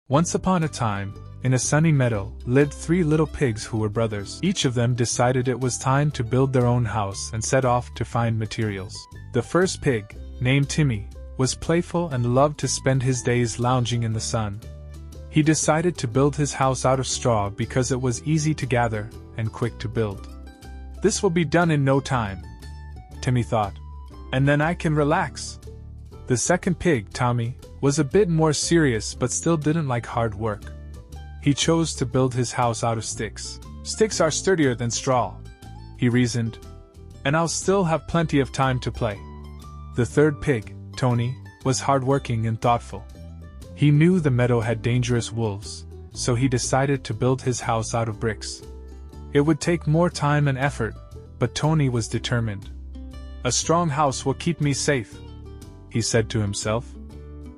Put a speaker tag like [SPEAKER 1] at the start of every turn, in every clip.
[SPEAKER 1] Once upon a time, in a sunny meadow, lived 3 little pigs who were brothers. Each of them decided it was time to build their own house and set off to find materials. The first pig, named Timmy, was playful and loved to spend his days lounging in the sun. He decided to build his house out of straw because it was easy to gather and quick to build. "This will be done in no time," Timmy thought, "and then I can relax." The second pig, Tommy, was a bit more serious but still didn't like hard work. He chose to build his house out of sticks. "Sticks are sturdier than straw," he reasoned, "and I'll still have plenty of time to play." The third pig, Tony, was hardworking and thoughtful. He knew the meadow had dangerous wolves, so he decided to build his house out of bricks. It would take more time and effort, but Tony was determined. "A strong house will keep me safe," he said to himself.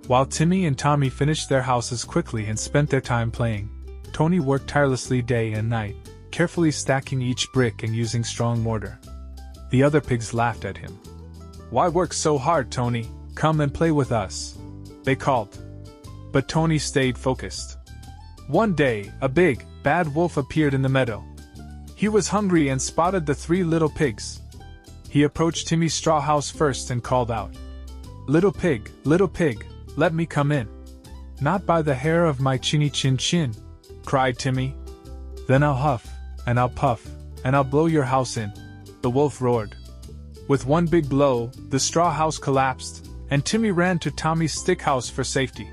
[SPEAKER 1] While Timmy and Tommy finished their houses quickly and spent their time playing, Tony worked tirelessly day and night, carefully stacking each brick and using strong mortar. The other pigs laughed at him. "Why work so hard, Tony? Come and play with us," they called. But Tony stayed focused. One day, a big, bad wolf appeared in the meadow. He was hungry and spotted the 3 little pigs. He approached Timmy's straw house first and called out, little pig, let me come in." "Not by the hair of my chinny chin chin," cried Timmy. "Then I'll huff, and I'll puff, and I'll blow your house in," the wolf roared. With one big blow, the straw house collapsed, and Timmy ran to Tommy's stick house for safety.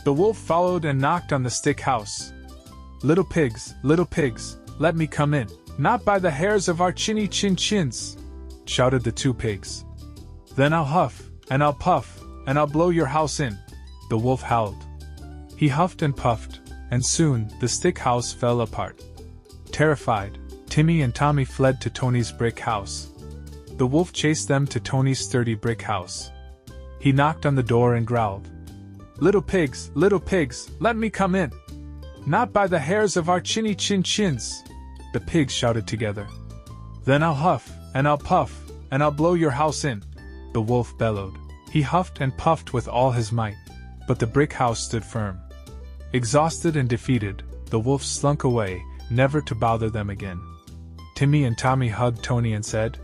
[SPEAKER 1] The wolf followed and knocked on the stick house. Little pigs, let me come in." "Not by the hairs of our chinny chin chins," shouted the 2 pigs. "Then I'll huff, and I'll puff, and I'll blow your house in," the wolf howled. He huffed and puffed, and soon the stick house fell apart. Terrified, Timmy and Tommy fled to Tony's brick house. The wolf chased them to Tony's sturdy brick house. He knocked on the door and growled, little pigs, let me come in." "Not by the hairs of our chinny chin chins," the pigs shouted together. "Then I'll huff, and I'll puff, and I'll blow your house in," the wolf bellowed. He huffed and puffed with all his might, but the brick house stood firm. Exhausted and defeated, the wolf slunk away, never to bother them again. Timmy and Tommy hugged Tony and said,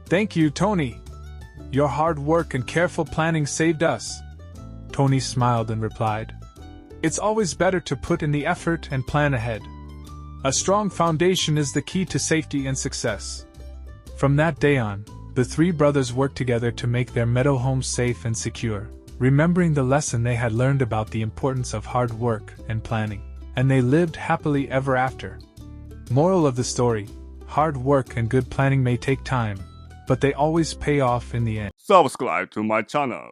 [SPEAKER 1] "Thank you, Tony. Your hard work and careful planning saved us." Tony smiled and replied, "It's always better to put in the effort and plan ahead. A strong foundation is the key to safety and success." From that day on, the 3 brothers worked together to make their meadow home safe and secure, remembering the lesson they had learned about the importance of hard work and planning, and they lived happily ever after. Moral of the story: hard work and good planning may take time, but they always pay off in the end.
[SPEAKER 2] Subscribe to my channel.